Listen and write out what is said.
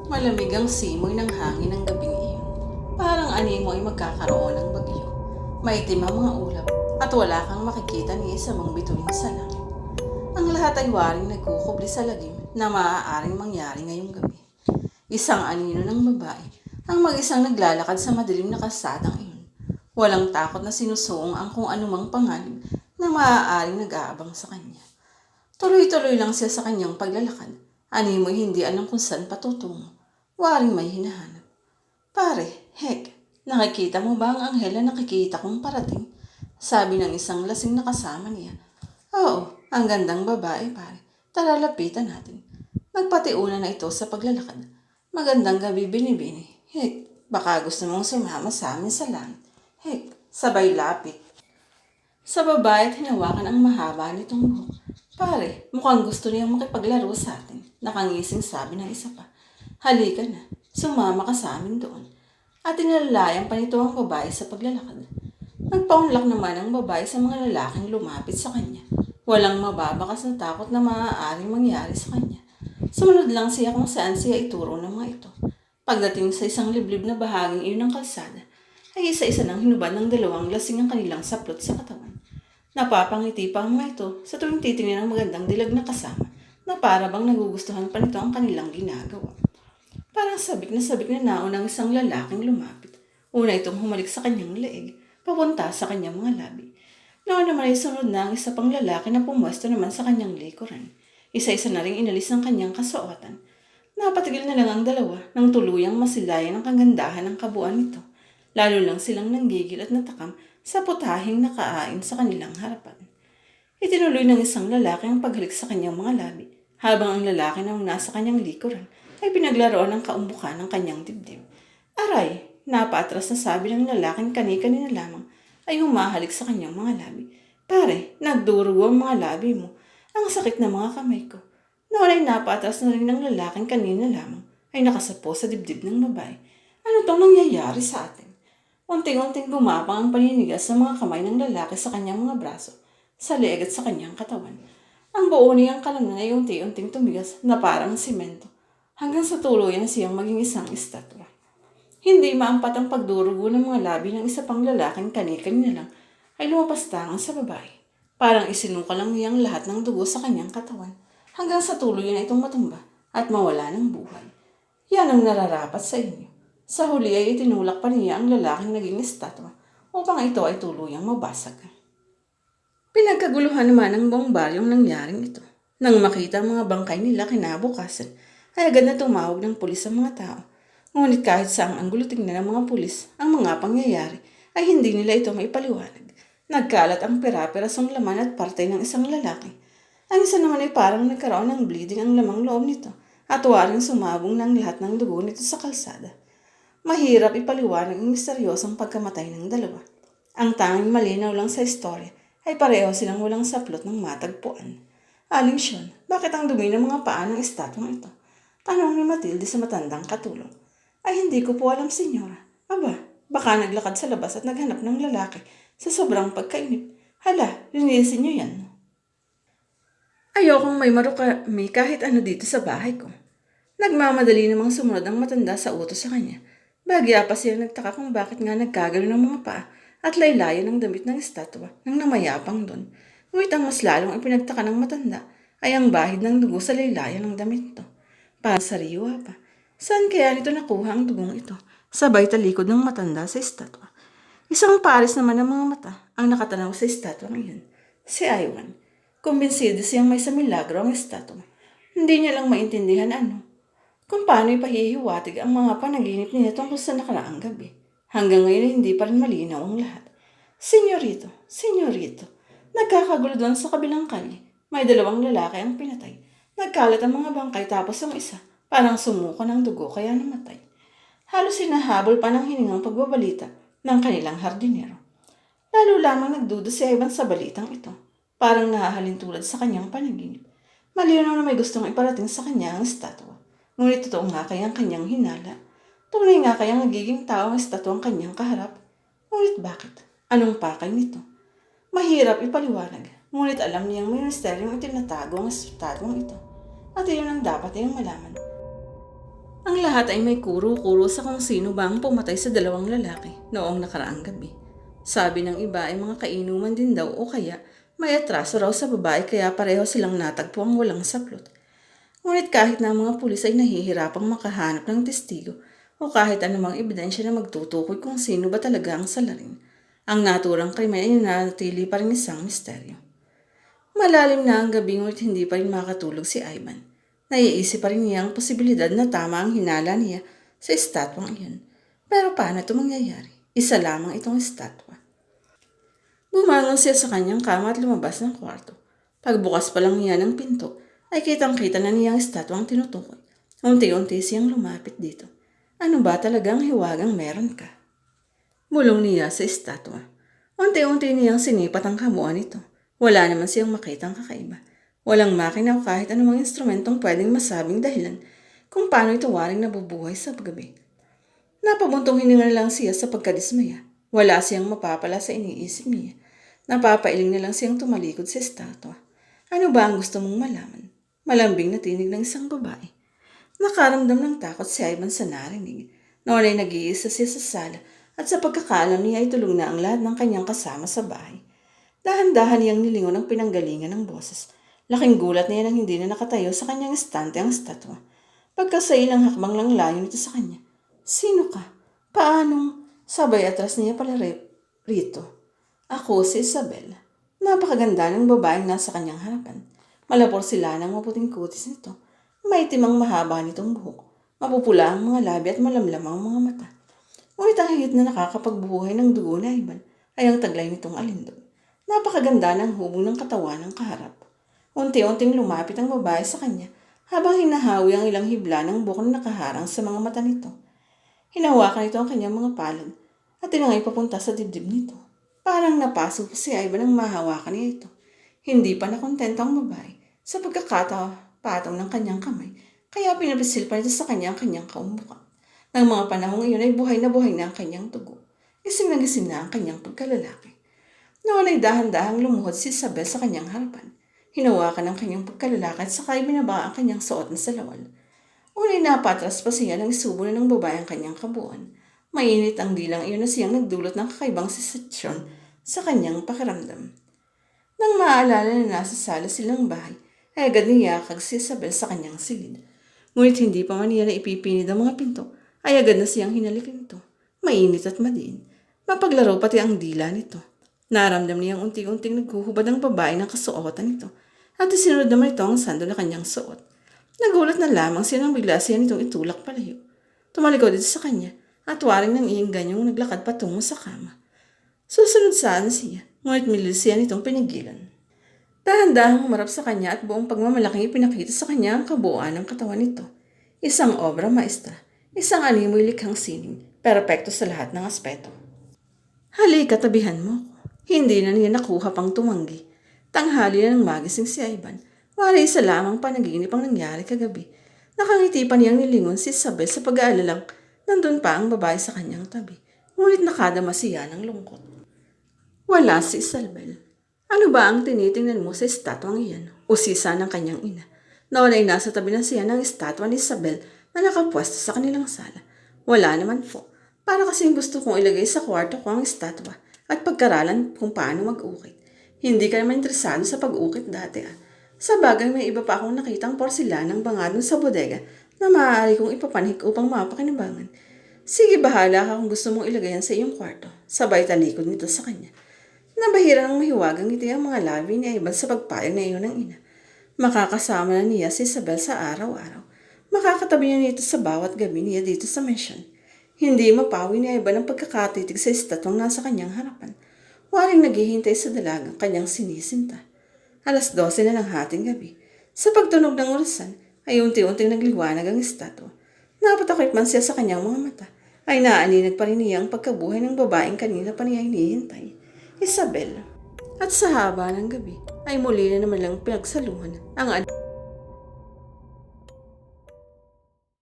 Malamig ang simoy ng hangin ng gabing iyon. Parang animo ay magkakaroon ng bagyo. Maitim ang mga ulap at wala kang makikita ni isa mong bituin sa langit. Ang lahat ay waring nagkukubli sa lagim na maaaring mangyari ngayong gabi. Isang anino ng babae ang mag-isang naglalakad sa madilim na kalsadang iyon. Walang takot na sinusuong ang kung anumang panganib na maaaring nag-aabang sa kanya. Tuloy-tuloy lang siya sa kanyang paglalakad. Animo'y hindi alam kung saan patutungo. Waring may hinahanap. Pare, nakikita mo ba ang anghel na nakikita kong parating? Sabi ng isang lasing na kasama niya. Oo, ang gandang babae, pare. Tara, lapitan natin. Nagpatiuna na ito sa paglalakad. Magandang gabi, binibini. Baka gusto mong sumama sa amin sa langit. Sabay lapit. Sa babae at hinawakan ang mahaba nitong buhok. Pare, mukhang gusto niyang makipaglaro sa atin. Nakangising sabi ng isa pa. Halika na, sumama ka sa amin doon. At inalalayan pa nito ang babae sa paglalakad. Nagpaunlak naman ang babae sa mga lalaking lumapit sa kanya. Walang mababakas na takot na maaaring mangyari sa kanya. Sumunod lang siya kung saan siya ituro ng mga ito. Pagdating sa isang liblib na bahaging iyon ng kalsada, ay isa-isa nang hinubad ng dalawang lasing ang kanilang saplot sa katawan. Napapangiti pa ang mga ito sa tuwing titingnan ng magandang dilag na kasama na para bang nagugustuhan pa nito ang kanilang ginagawa. Parang sabik na naunang isang lalaking lumapit. Una itong humalik sa kanyang leeg, papunta sa kanyang mga labi. Noon naman ay sunod na ang isa pang lalaki na pumwesto naman sa kanyang likuran. Isa-isa na ring inalis ang kanyang kasuotan. Napatigil na lang ang dalawa nang tuluyang masilayan ang kagandahan ng kabuuan nito. Lalo lang silang nanggigil at natakam sa putahing nakaain sa kanilang harapan. Itinuloy ng isang lalaki ang paghalik sa kanyang mga labi, habang ang lalaki na nasa kanyang likuran ay pinaglaruan ng kaumbukan ng kanyang dibdib. Aray, napaatras na sabi ng lalaking kani-kanina lamang ay humahalik sa kanyang mga labi. Pare, nagdurugo ang mga labi mo. Ang sakit na mga kamay ko. Noon ay napaatras na rin ng lalaking kanina lamang ay nakasapo sa dibdib ng babae. Ano tong nangyayari sa atin? Unting-unting gumapang ang paninigas sa mga kamay ng lalaki sa kanyang mga braso, sa leeg at sa kanyang katawan. Ang buo niyang kalamnan ay unti-unting tumigas na parang simento, hanggang sa tuluyan siyang maging isang estatwa. Hindi maampat ang pagdurugo ng mga labi ng isa pang lalaking kani-kanina lang ay lumapastangan sa babae. Parang isinuka lang niyang lahat ng dugo sa kanyang katawan, hanggang sa tuluyan itong matumba at mawala ng buhay. Yan ang nararapat sa inyo. Sa huli ay itinulak pa niya ang lalaking naging estatwa upang ito ay tuluyang mabasag. Pinagkaguluhan naman ng buong baryong nangyaring ito. Nang makita ang mga bangkay nila kinabukasan, ay agad na tumawag ng pulis ang mga tao. Ngunit kahit saang anggulo tingnan ng mga pulis ang mga pangyayari, ay hindi nila ito maipaliwanag. Nagkalat ang pera-perasong laman at parte ng isang lalaki. Ang isa naman ay parang nagkaroon ng bleeding ang lamang loob nito at waring sumabong ng lahat ng dugo nito sa kalsada. Mahirap ipaliwanag ang misteryosong pagkamatay ng dalawa. Ang tanging malinaw lang sa istorya ay pareho silang walang saplot ng matagpuan. Aling Sean, bakit ang dumi ng mga paa ng estatwang ito? Tanong ni Matilde sa matandang katulong. Ay hindi ko po alam, senyora. Aba, baka naglakad sa labas at naghanap ng lalaki sa sobrang pagkainip. Hala, linisin niyo yan. Ayokong may marukami kahit ano dito sa bahay ko. Nagmamadali namang sumunod ang matanda sa utos sa kanya. Bagya pa siya nagtaka kung bakit nga nagkagano ng mga paa at laylayan ng damit ng estatwa nang namayapang doon. Ngunit ang mas lalong ipinagtaka ng matanda ay ang bahid ng dugo sa laylayan ng damit nito. Parang sariwa pa. Saan kaya nito nakuha ang dugong ito? Sabay talikod ng matanda sa estatwa. Isang pares naman ng mga mata ang nakatanaw sa estatwa ngayon. Si Iwan. Kumbinsido siyang may sa milagro ang estatwa. Hindi niya lang maintindihan ano. Kung paano ipahihiwatig ang mga panaginip niya tungkol sa nakaraang gabi. Hanggang ngayon hindi pa rin malinaw ang lahat. Senyorito, nagkakagulo doon sa kabilang kalye. May dalawang lalaki ang pinatay. Nagkalat ang mga bangkay tapos ang isa, parang sumuko ng dugo kaya namatay. Halos sinahabol pa ng hiningang pagbabalita ng kanilang hardinero. Lalo lamang nagduda si Ivan sa balitang ito. Parang nahahalin tulad sa kanyang panaginip. Malinaw na may gustong iparating sa kanya ang estatwa. Ngunit totoo nga kaya ang kanyang hinala. Tunay nga kaya nagiging tao ang estatwa ang kanyang kaharap. Ngunit bakit? Anong pakay nito? Mahirap ipaliwanag. Ngunit alam niyang may misteryong itinatago ang estatwang ito. At iyon ang dapat niyang malaman. Ang lahat ay may kuro-kuro sa kung sino ba ang pumatay sa dalawang lalaki noong nakaraang gabi. Sabi ng iba ay mga kainuman din daw o kaya may atraso raw sa babae kaya pareho silang natagpo ang walang saplot. Ngunit kahit na ang mga pulis ay nahihirapang makahanap ng testigo o kahit anumang ebidensya na magtutukoy kung sino ba talaga ang salarin, ang naturang krimen ay nanatili pa rin isang misteryo. Malalim na ang gabi ngunit hindi pa rin makatulog si Ivan. Naiisip pa rin niya ang posibilidad na tama ang hinala niya sa estatwang iyon. Pero paano ito mangyayari? Isa lamang itong estatwa. Bumangon siya sa kanyang kama at lumabas ng kwarto. Pagbukas pa lang niya ng pinto, ay kitang-kita na niya ang estatwang tinutukoy. Unti-unti siyang lumapit dito. Ano ba talagang hiwagang meron ka? Bulong niya sa estatwa. Unti-unti niyang sinipat ang kamuan nito. Wala naman siyang makitang kakaiba. Walang makina o kahit anumang instrumentong pwedeng masabing dahilan kung paano ito waring nabubuhay sa gabi. Napabuntong hininga lang siya sa pagkadismaya. Wala siyang mapapala sa iniisip niya. Napapailing na lang siyang tumalikod sa estatwa. Ano ba ang gusto mong malaman? Malambing na tinig ng isang babae. Nakaramdam ng takot si Ivan sa narinig. Noon ay nag-iisa siya sa sala at sa pagkakaalam niya ay tulog na ang lahat ng kanyang kasama sa bahay. Dahan-dahan niyang nilingon ang pinanggalingan ng boses. Laking gulat niya nang hindi na nakatayo sa kanyang estante ang estatwa. Pagka sa ilang hakbang lang layo nito sa kanya. Sino ka? Paanong? Sabay atras niya pala rito. Ako si Isabel. Napakaganda ng babaeng nasa kanyang harapan. Malapor sila ng maputing kutis nito. Maitim ang mahaba nitong buhok. Mapupula ang mga labi at malamlam ang mga mata. Ngunit ang higit na nakakapagbubuhay ng dugo na Ivan ay ang taglay nitong alindog. Napakaganda ng hubong ng katawan ng kaharap. Unti-unting lumapit ang babae sa kanya habang hinahawi ang ilang hibla ng buhok na nakaharang sa mga mata nito. Hinawakan nito ang kanyang mga palad at tinangay papunta sa dibdib nito. Parang napasok si Ivan nang mahawakan niya ito. Hindi pa nakontento ang babae sa pagkakatapatong ng kanyang kamay kaya pinapisil pa nito sa kanyang kaumbukan. Nang mga panahong iyon ay buhay na ang kanyang tugo. Gising na ang kanyang pagkalalaki. Noon ay dahan-dahang lumuhod si Isabel sa kanyang harapan. Hinawakan ang kanyang pagkalalaki at sakay binaba ang kanyang suot na salawal. Unay napatras pa siya nang isubo na ng babae ang kanyang kabuuan. Mainit ang dilang iyon na siyang nagdulot ng kakaibang sensasyon sa kanyang pakiramdam. Nang maaalala na nasa sala silang bahay, ay agad niyakag si Isabel sa kanyang silid. Ngunit hindi pa man niya na ipipinid ang mga pinto, ay agad na siyang hinalikan ito. Mainit at madiin. Mapaglaro pati ang dila nito. Naramdam niyang unti-unting naghuhubad ang babae ng kasuotan nito. At isinunod naman ito ang sando na kanyang suot. Nagulat na lamang siya nang bigla siya nitong itulak palayo. Tumalikod dito sa kanya at waring nang iingganyong naglakad patungo sa kama. Susunod saan siya, ngunit milis siya nitong pinigilan. Dahan-dahang humarap sa kanya at buong pagmamalaking ipinakita sa kanya ang kabuuan ng katawan nito. Isang obra maestra, isang animoy likhang sining, perpekto sa lahat ng aspeto. Halika, tabihan mo. Hindi na niya nakuha pang tumanggi. Tanghali na ng magising si Ivan. Wala isa lamang panaginip ang nangyari kagabi. Nakangiti pa niyang nilingon si Isabel sa pag-aalalang nandun pa ang babae sa kanyang tabi. Ngunit nakadama siya ng lungkot. Wala si Isabel. Ano ba ang tinitingnan mo sa estatwang iyan? Usisa ng kanyang ina. Noon ay nasa tabi na siya ng estatwa ni Isabel na nakapwesto sa kanilang sala. Wala naman po. Para kasing gusto kong ilagay sa kwarto ko ang estatwa at pagkaralan kung paano mag-ukit. Hindi ka naman interesado sa pag-ukit dati . Sa bagay may iba pa akong nakitang porsilanang bangadon sa bodega na maaari kong ipapanhik upang mapakinabangan. Sige, bahala ka kung gusto mong ilagay yan sa iyong kwarto. Sabay talikod nito sa kanya. Nabahira ng mahiwagang ngiti ang mga labi ni Ivan sa pagpayag na iyon ng ina. Makakasama na niya si Isabel sa araw-araw. Makakatabi niya nito sa bawat gabi niya dito sa mission. Hindi mapawi ni Ivan ang pagkakatitig sa estatwang nasa kanyang harapan. Waring naghihintay sa dalagang kanyang sinisinta. 12:00 na ng hating gabi. Sa pagtunog ng orasan, ay unti-unting nagliwanag ang estatwa. Napatakip man siya sa kanyang mga mata, ay naaninag pa rin niya ang pagkabuhay ng babaeng kanina pa niya hinihintay, Isabel. At sa haba ng gabi, ay muli na naman lang pinagsaluhan ang